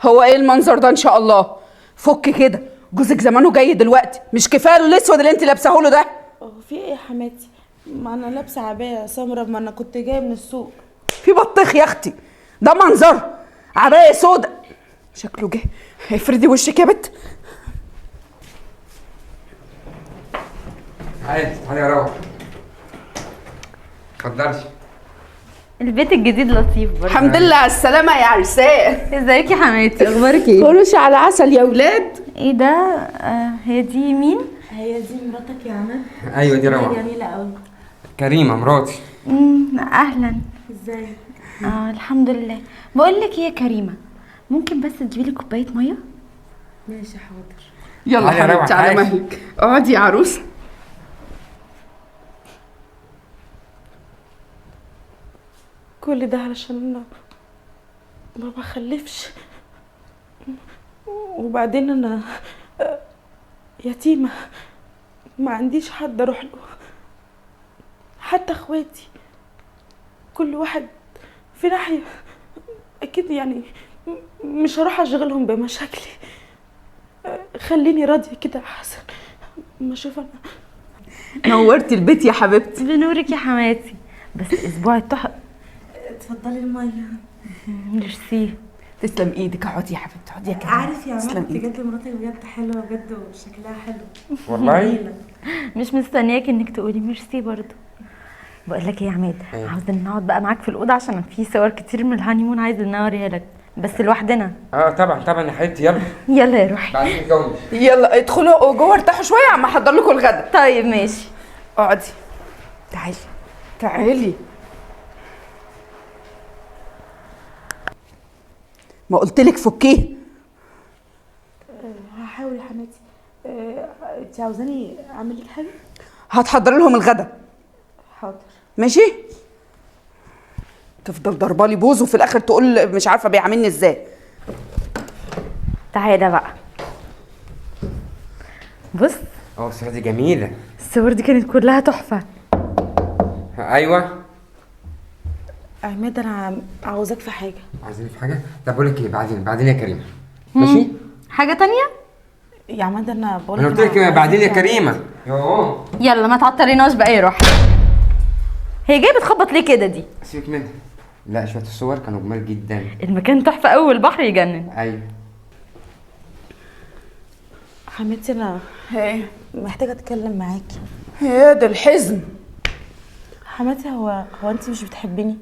هو ايه المنظر ده ان شاء الله؟ فك كده، جوزك زمانه جاي دلوقتي، مش كفايه له الاسود اللي انت لابساه له ده؟ في ايه يا حماتي؟ ما انا لابسه عبايه سمرة، ما انا كنت جايه من السوق. في بطيخ يا اختي، ده منظر عبايه سودا شكله جه. افردي وشك يا بت. تعالي يا روح. اتفضلي. البيت الجديد لطيف برضه. الحمد لله على السلامه يا عرسان. ازيك يا حماتي، اخبارك ايه؟ كروش على عسل يا ولاد. ايه ده؟ هي دي مين؟ هي دي مراتك يا عماد؟ ايوه دي روح. جميله قوي. كريمه مراتي. اهلا. ازاي؟ الحمد لله. بقول لك ايه يا كريمه، ممكن بس تجيبي لي كوبايه ميه؟ ماشي حاضر. يلا تعالي يا روح، حبيبتي على تعالي. مهلك، اقعدي يا عروسه. كل ده علشان انا ما بخلفش، وبعدين انا يتيمه، ما عنديش حد اروح له، حتى اخواتي كل واحد في ناحيه. اكيد يعني مش هروح اشغلهم بمشاكلي، خليني راضيه كده احسن ما اشوف انا. نورتي البيت يا حبيبتي. بنورك يا حماتي، بس اسبوع التحق. اتفضلي الميه. ميرسي. تسلم ايدك، اقعدي يا حبيبتي، اقعدي يا كريمه. عارف يا تسلم عماد ايدك. بجد مراتك بجد حلوه بجد وشكلها حلو. والله مش مستنياك انك تقولي ميرسي برضه. بقول لك ايه يا عماد، ايه؟ عاوزة نقعد بقى معاك في الاوضه عشان في صور كتير من الهانيمون عايزه نوريها لك، بس لوحدنا. طبعا يا حبيبتي. يلا يلا يا روحي. بعدين نتجوز. يلا ادخلوا جوه ارتاحوا شويه عم احضر لكم الغدا. طيب ماشي. اقعدي. تعالي تعالي. ما قلتلك فكيه. هحاول يا حماتي. انت عاوزاني اعمل لك حاجه؟ هتحضر لهم الغدا. حاضر. ماشي. تفضل ضربالي بوز وفي الاخر تقول مش عارفه بيعاملني ازاي. تعالى بقى بص، الصورة دي جميلة. الصور دي كانت كلها تحفة. ايوه. عماد انا عاوزاك في حاجه. عايزين في حاجة؟ طب بقول لك ايه، بعدين يا كريمة. ماشي؟ حاجة تانية؟ يا عماد انا بقول انا لك قلت لك بعدين يا كريمة. يوه يلا ما تعطليناش بقى يا روحي. هي جايه بتخبط ليه كده دي؟ سيبك منها. لا شوية الصور كانوا جمال جدا. المكان تحفة قوي والبحر يجنن. ايوه. حماتي انا ايه محتاجه اتكلم معاكي. ايه ده الحزن؟ حماتي هو انت مش بتحبيني؟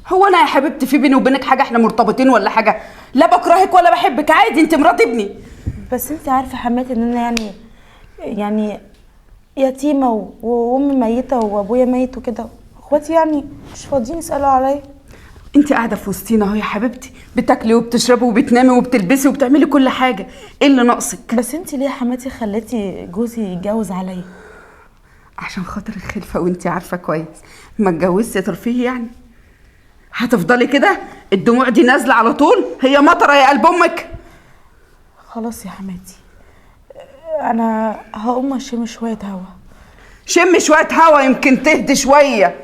هو انا يا حبيبتي في بيني وبينك حاجه؟ احنا مرتبطين ولا حاجه؟ لا بكرهك ولا بحبك، عادي، انت مرات ابني. بس انت عارفه حماتي ان انا يعني يتيمه وامي ميته وابويا ميت وكده، اخواتي يعني مش فاضيين يسالوا عليا. انت قاعده في وسطينا اهو يا حبيبتي، بتاكلي وبتشربي وبتنامي وبتلبسي وبتعملي كل حاجه، ايه اللي ناقصك؟ بس انت ليه يا حماتي خليتي جوزي يتجوز عليا؟ عشان خاطر الخلفه، وانت عارفه كويس ما اتجوزتي ترفيه يعني. هتفضلي كده الدموع دي نازله على طول؟ هي مطره يا قلب امك. خلاص يا حماتي، انا هقوم اشم شويه هوا. شم شويه هوا يمكن تهدي شويه.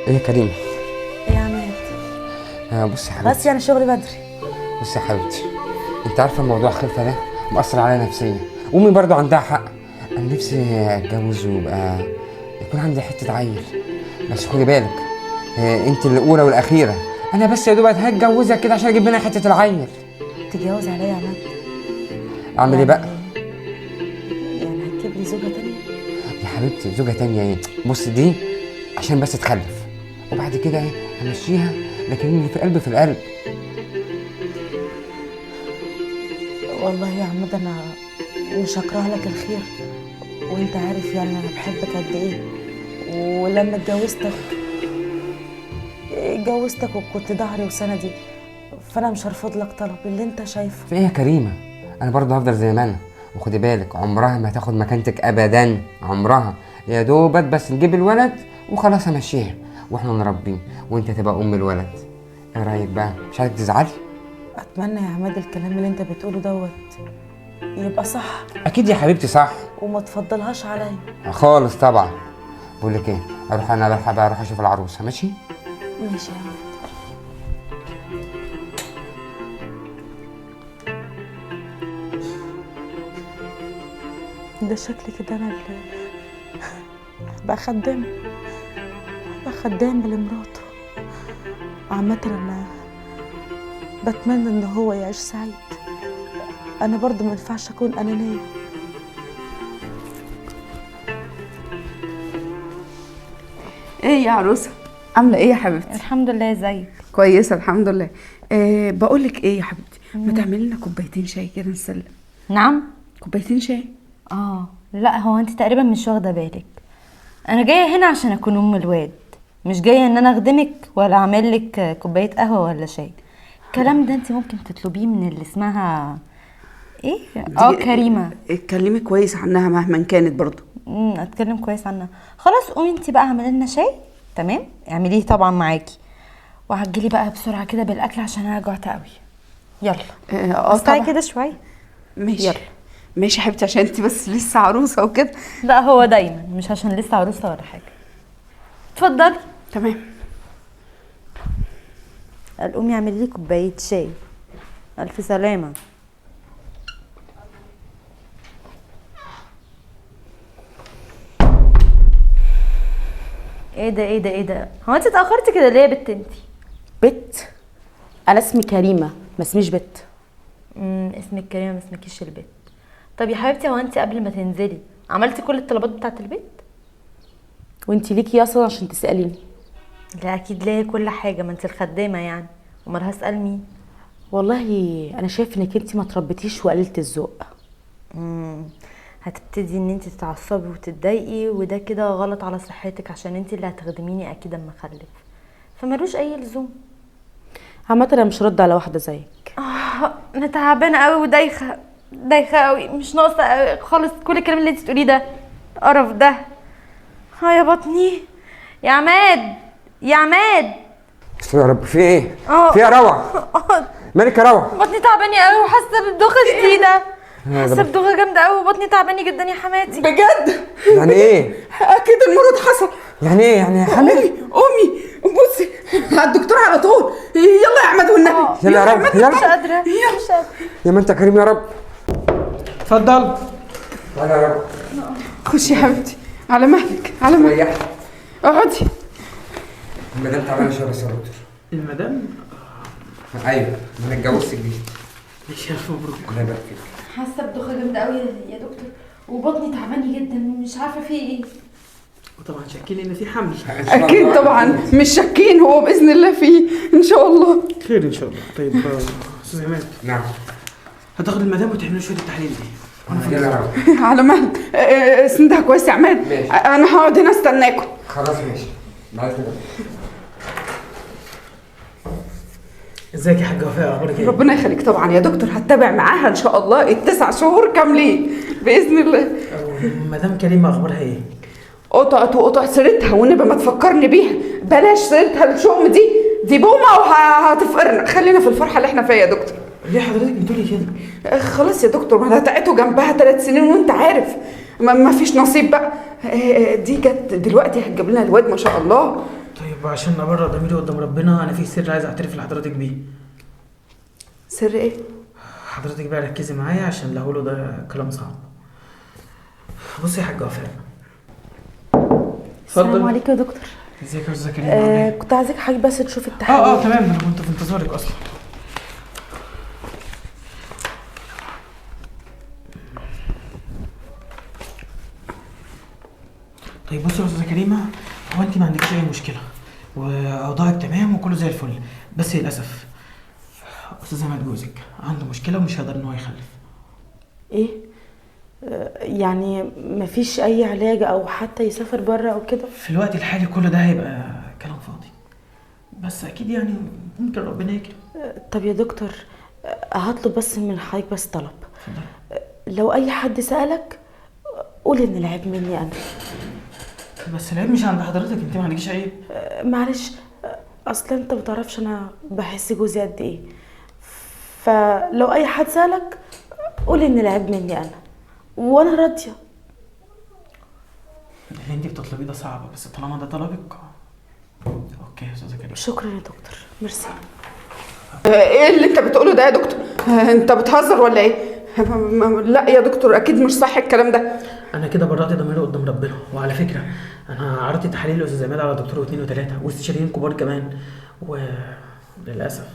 ايه يا كريمة؟ ايه يا عماد؟ بصي يا حبيبتي. بس يعني شغلي بدري. بصي يا حبيبتي، انت عارفه موضوع الخلفه ده مأثر عليا نفسيا، امي برضو عندها حق. انا نفسي اتجوز ويبقى يكون عندي حته عيل، بس خدي بالك انت الاولى والاخيره. انا بس يا دوب هتجوزك كده عشان اجيب لنا حته العيل. تتجوز عليا يا عماد؟ اعمل ايه بقى؟ يعني هتجيب لي زوجه تانية؟ يا حبيبتي زوجه تانية ايه؟ بص دي عشان بس تخلف، وبعد كده ايه همشيها، لكن اللي في قلبي في القلب. والله يا عماد انا مش هكره لك الخير، وانت عارف يعني انا بحبك قد ايه، ولما اتجوزتك وكنت ظهري وسندي، فانا مش هرفض لك طلب اللي انت شايفه. في ايه يا كريمه؟ انا برضه هفضل زي ما انا، وخدي بالك عمرها ما هتاخد مكانتك ابدا، عمرها. يا دوبك بس نجيب الولد وخلاص همشيها واحنا نربيه، وانت تبقى ام الولد. ايه رايك بقى؟ مش عايزك تزعلي؟ اتمنى يا عماد الكلام اللي انت بتقوله دوت يبقى صح، اكيد يا حبيبتي صح. وما تفضلهاش عليا. خالص طبعا. بقول لك ايه، انا بلحق بقى اروح اشوف العروسه، ماشي؟ ماشي يا عماد. ده شكلي كده انا اللي بقى خدام لمراته. عامة انا بتمنى ان هو يعيش سعيد، انا برضه ما ينفعش اكون انانية. ايه يا عروسه، عامله ايه يا حبيبتي؟ الحمد لله. ازيك؟ كويسه الحمد لله. بقول لك ايه يا حبيبتي، ما تعملي لنا كوبايتين شاي كده نسلم. نعم. كوبايتين شاي. لا، هو انت تقريبا مش واخده بالك. انا جايه هنا عشان اكون ام الواد، مش جايه ان انا اخدمك ولا اعمل لك كوبايه قهوه ولا شاي. الكلام ده انت ممكن تطلبيه من اللي اسمها ايه، كريمه. اتكلمي كويس عنها مهما كانت برضه. اتكلم كويس عنها. خلاص قومي انت بقى اعملي لنا شاي. تمام، اعمليه طبعا معاكي، وعجلي بقى بسرعه كده بالاكل عشان انا جوعت قوي. يلا استعي طبعا. كده شويه. ماشي يلا. ماشي يا حبيبتي، عشان انت بس لسه عروسه وكده. لا، هو دايما مش عشان لسه عروسه ولا حاجه. اتفضلي. تمام. قومي اعملي لي كوبايه شاي. الف سلامه. ايه ده هو انت اتاخرتي كده ليه يا بت انتي؟ بت؟ انا اسمي كريمة، ما اسميش بت. اسمك كريمه ما اسمكيش البيت. طب يا حبيبتي، هو انت قبل ما تنزلي عملتي كل الطلبات بتاعه البيت؟ وانتي ليكي اصلا عشان تسأليني؟ لا اكيد ليا كل حاجه، ما انت الخدامه يعني، امال هسال مين؟ والله انا شايف انك انتي ما تربيتيش وقللت الذوق. هتبتدي ان انت تتعصبي وتتضايقي، وده كده غلط على صحتك، عشان انت اللي هتخدميني اكيد اما اخلف، فمالوش اي لزوم. عامة انا مش رد على واحدة زيك. انا تعبانه قوي ودايخه قوي، مش ناقصه خالص كل الكلام اللي انت تقوليه ده. القرف ده. يا بطني. يا عماد. يا رب، في ايه؟ اه. في يا روعه؟ مالك يا روعه؟ بطني تعبانه قوي وحاسه بدوخه شديده. حاسه بدوخه جامده قوي وبطني تعبانه جدا يا حماتي. بجد؟ يعني ايه؟ اكيد المرض حصل. يعني ايه يعني يا حماتي؟ قومي بصي على الدكتور على طول. يلا يا احمد والنبي. يلا يا رب، يلا. مش قادره. يا ما انت كريم يا رب. اتفضل. تعالى يا رب. خشي يا حبيبتي، على مهلك على مهلك. ريحي. اقعدي. المدام تعبانه شويه بس يا دكتور. المدام؟ ايوه، انا اتجوزت جديد. ماشي، الف مبروك. الله يبارك فيك. حاسه بدوخه جامده قوي يا دكتور، وبطني تعبانه جدا مش عارفه في ايه. وطبعا شاكين ان في حمل. اكيد طبعا مش شاكين، هو باذن الله فيه ان شاء الله. خير ان شاء الله. طيب استاذ عماد، نعم. هتاخد المدام وتعمل شويه التحاليل دي. يلا يا رب. على مهلك. اسندها كويس يا عماد. ماشي. انا هقعد هنا استناكم. خلاص ماشي. بعد كده. ازيك يا حاجه وفاء، اخبارك ايه؟ ربنا يخليك. طبعا يا دكتور هتابع معاها ان شاء الله ال9 شهور كاملين باذن الله. مدام كريمه اخبارها ايه؟ قطع سيرتها والنبي ما تفكرني بيها. بلاش سيرتها الشؤم دي بومه وهتفقرنا. خلينا في الفرحه اللي احنا فيها يا دكتور. ليه حضرتك بتقولي كده؟ خلاص يا دكتور، ما هتعته جنبها 3 سنين وانت عارف ما فيش نصيب بقى. دي جت دلوقتي هتجيب لنا الواد ما شاء الله. طيب عشان ابرر ضميري قدام ربنا، انا في سر عايز اعترف لحضرتك بيه. سر ايه؟ حضرتك بقى ركزي معايا عشان اللي هقوله ده كلام صعب. بصي يا حاجه وفاء. السلام عليكم يا دكتور. ازيك يا استاذه كريمه؟ كنت عايزك حضرتك بس تشوف التحاليل. تمام، انا كنت في انتظارك اصلا. طيب بصي يا استاذه كريمه، هو انت ما عندكش اي مشكله واوضاعك تمام وكله زي الفل، بس للاسف استاذ عماد جوزك عنده مشكله ومش هيقدر ان هو يخلف. ايه؟ يعني مفيش اي علاج او حتى يسافر بره او كده؟ في الوقت الحالي كل ده هيبقى كلام فاضي، بس اكيد يعني ممكن ربنا يكرم. طب يا دكتور، هطلب بس من حضرتك بس طلب. لو اي حد سألك قول ان العيب مني انا. بس العيب مش عند حضرتك، انت ما عندكيش عيب. معلش، اصل انت متعرفش انا بحس جوزي قد ايه، فلو اي حد سالك قولي ان العيب مني انا وانا راضيه. اللي انت بتطلبيه ده صعب، بس طالما ده طلبك اوكي يا استاذه كريمه. شكرا يا دكتور، ميرسي. ايه اللي انت بتقوله ده يا دكتور؟ انت بتهزر ولا ايه؟ لا يا دكتور، اكيد مش صح الكلام ده. انا كده برأت ضميري قدام ربنا. وعلى فكره انا عرضت تحاليل الاستاذ عماد على دكتور واثنين وثلاثه واستشاريين كبار كمان، وللاسف.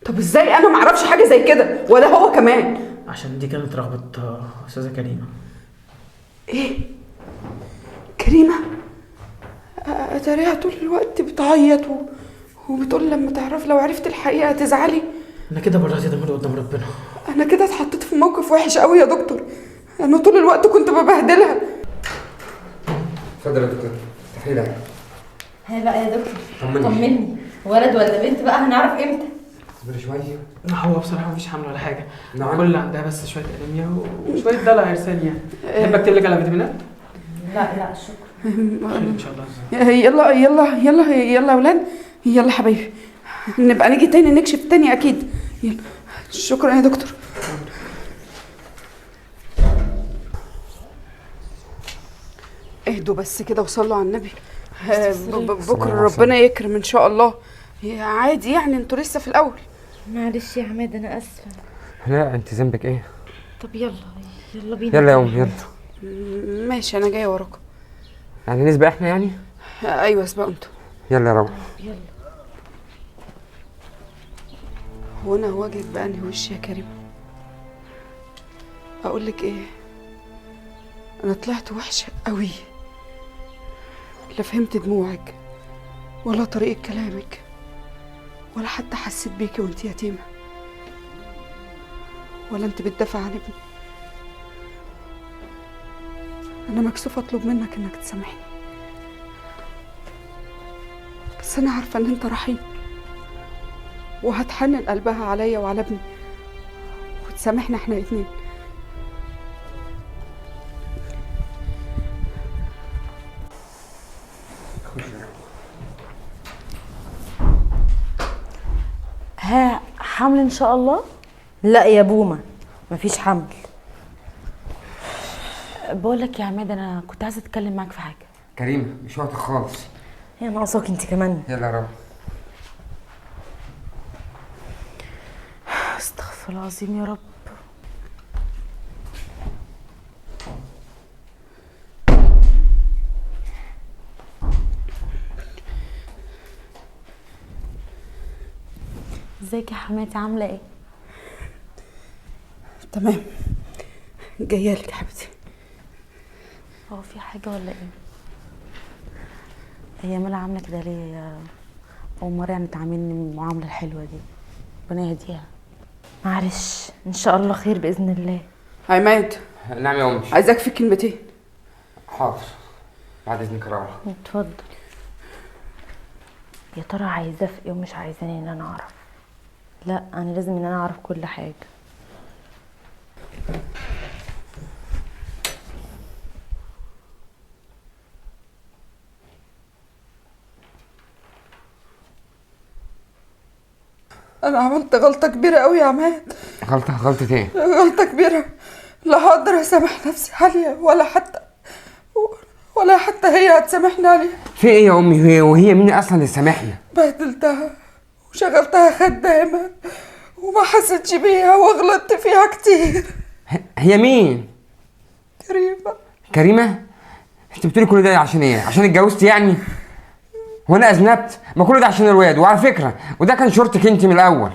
طب ازاي انا ما اعرفش حاجه زي كده ولا هو كمان؟ عشان دي كانت رغبه استاذه كريمه. ايه؟ كريمه؟ اتاريها طول الوقت بتعيط وبتقول لما تعرف لو عرفت الحقيقه هتزعلي. انا كده برأت ضميري قدام ربنا. انا كده اتحطيت في موقف وحش قوي يا دكتور. انا طول الوقت كنت ببهدلها. اتفضل يا دكتور، تحليلها. هي بقى يا دكتور طمني. طمني، ولد ولا بنت بقى هنعرف امتى؟ اصبري شويه. هو بصراحه مفيش حمل ولا حاجه. نعم. كل اللي عندها بس شويه انيميا وشويه دلع ارسال يعني. تحب اكتب لك على فيتامينات؟ لا شكرا. خير ان شاء الله. يلا يلا يلا يلا يا ولاد، يلا حبايبي، نبقى نيجي تاني نكشف تاني اكيد. يلا شكرا يا دكتور. اهدوا بس كده وصلوا على النبي. بكره ربنا يكرم ان شاء الله. عادي يعني، انتوا لسه في الاول. معلش يا عماد انا اسفه. لا انت ذنبك ايه؟ طب يلا بينا. يلا يا ام يلا. ماشي انا جايه وراكم. يعني نسبق احنا يعني؟ ايوه اسبقوا انتوا. يلا يا روح. يلا. هو انا هواجهك بأنهي وش يا كريم؟ اقول لك ايه؟ انا طلعت وحشه قوي. لا فهمت دموعك ولا طريقه كلامك ولا حتى حسيت بيكي وانت يتيمه ولا انت بتدافع عن ابني. انا مكسوفه اطلب منك انك تسامحني، بس انا عارفه ان انت رحيم وهتحنن قلبها عليا وعلى ابني وتسامحنا احنا الاتنين. ها حمل ان شاء الله؟ لا يا بومه مفيش حمل. بقول لك يا عماد، انا كنت عايزه اتكلم معاك في حاجه. كريمه مش وقتك خالص. هي ناقصاك انت كمان. يلا يا روح. استغفر الله العظيم يا رب. ازيك يا حماتي، عامله ايه؟ تمام، جايه لك يا حبيبتي. هو في حاجه ولا ايه؟ هي مالها عامله كده ليه يا اول مره يعني تعاملني المعامله الحلوه دي؟ ربنا يهديها. معلش ان شاء الله خير باذن الله. عماد، نعم يا امي. عايزاك في كلمتين. حاضر بعد اذنك يا روح. اتفضل. يا ترى عايزاه في ايه ومش عايزاني ان انا اعرف؟ لا انا لازم ان انا اعرف كل حاجه. انا عملت غلطه كبيره قوي يا عماد. غلطه ايه؟ غلطه كبيره لا هقدر اسامح نفسي عليها ولا حتى هي هتسامحني عليها. في ايه يا امي؟ وهي مين اصلا اللي سامحنا؟ بهدلتها وشغلتها خدامه وما حسيتش بيها وغلطت فيها كتير. هي مين؟ كريمه؟ انت بتقولي كل ده عشان ايه؟ عشان اتجوزت يعني؟ هو انا اذنبت؟ ما كل ده عشان الواد. وعلى فكره وده كان شرطك انت من الاول.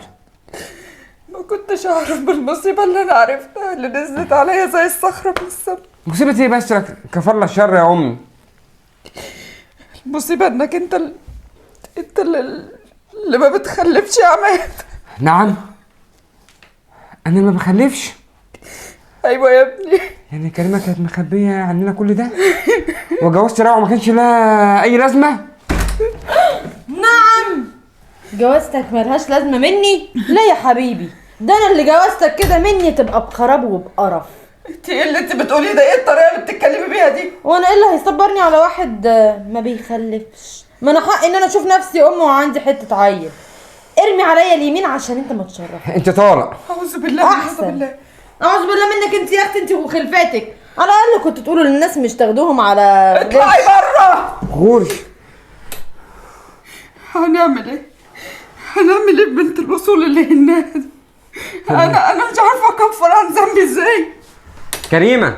ما كنتش اعرف بالمصيبه اللي انا عرفتها اللي نزلت عليا زي الصخره من السما. مصيبه ايه بس؟ كفر الله الشر يا امي. المصيبه انك انت اللي ما بتخلفش يا عماد. نعم؟ انا ما بخلفش؟ ايوه يا ابني. يعني كريمه كانت مخبيه عننا كل ده وجوزت روعه ما كانش لها اي لازمه؟ نعم. جوازتك ملهاش لازمه مني؟ لا يا حبيبي، ده انا اللي جوازتك كده مني تبقى بخراب وبقرف. انت ايه اللي انت بتقوليه ده؟ ايه الطريقه اللي بتتكلمي بيها دي؟ وانا ايه اللي هيصبرني على واحد ما بيخلفش؟ ما انا حق ان انا اشوف نفسي ام وعندي حته عيل. ارمي عليا اليمين عشان انت ما تشرف. انت طالق. اعوذ بالله احسن. اعوذ بالله منك انت يا اختي، انت وخلفاتك. على الاقل كنت تقولوا للناس مش تاخدوهم على اطلعي بره. غوري. هنعمل ايه؟ هنعمل ايه ببنت الوصول اللي هناها دي؟ انا مش عارفه اكفر عن ذنبي ازاي. كريمه.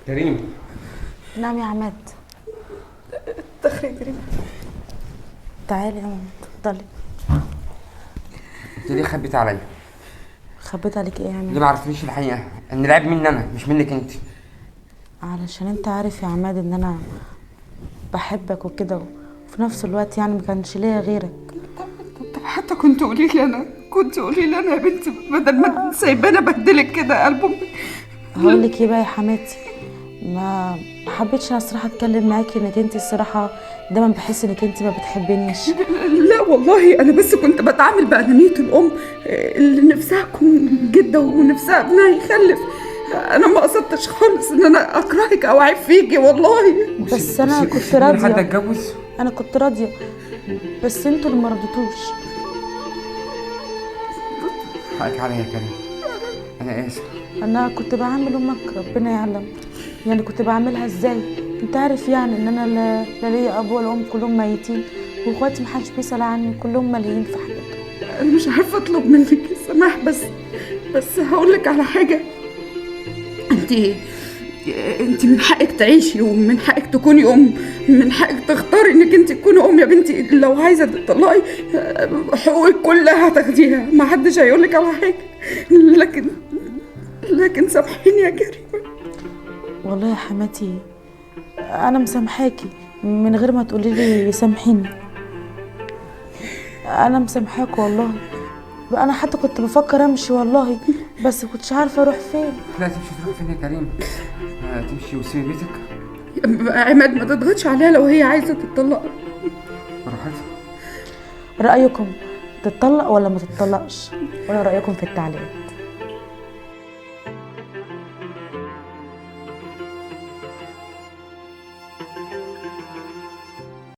كريمه. نعم يا عماد. دخلي كريمه. تعالي يا ماما، اتفضلي. انت ليه خبيت عليا؟ خبيت عليك ايه يا عماد؟ ليه ما عرفتنيش الحقيقه ان العيب مني انا مش منك انت؟ علشان انت عارف يا عماد ان انا بحبك وكده، وفي نفس الوقت يعني ما كانش ليا غيرك. طب حتى كنت قولي لي انا، يا بنتي، بدل ما سايباني ابهدلك كده قلب امك. هقول لك ايه بقى يا حماتي، ما حبيتش انا الصراحه اتكلم معاكي، انك انت الصراحه دايما بحس انك انت ما بتحبينيش. لا والله انا بس كنت بتعامل بأنانية الام اللي نفسها تكون جده ونفسها ابنها يخلف. انا ما قصدتش خالص ان انا اكرهك او اعيب فيكي والله. بس انا كنت حد راضيه، اتجوز؟ انا كنت راضيه، بس انتوا اللي ما رضيتوش. حقك عليا يا كريم، انا اسف. انا كنت بعامل امك ربنا يعلم، يعني كنت بعملها ازاي؟ انت عارف يعني ان انا لا ليا اب ولا ام، كلهم ميتين، واخواتي محدش بيسأل عني، كلهم ملهيين في حياتهم. انا مش عارفه اطلب منك السماح، بس هقول لك على حاجه. انت من حقك تعيشي ومن حقك تكوني ام، من حقك تختاري انك انت تكوني ام يا بنتي. لو عايزه تطلقي حقوقك كلها هتاخديها، ما حدش هيقول لك على حاجه. لكن سامحيني يا كريمه. والله يا حماتي انا مسامحاكي من غير ما تقولي لي سامحيني. انا مسامحاك والله. بقى انا حتى كنت بفكر امشي والله، بس كنتش عارفه اروح فين. لا تمشي تروح فين يا كريم؟ تمشي وتسيبي بيتك؟ عماد ما تضغطش عليها لو هي عايزه تطلق. براحتها. رايكم تتطلق ولا ما تتطلقش؟ ولا رايكم في التعليق؟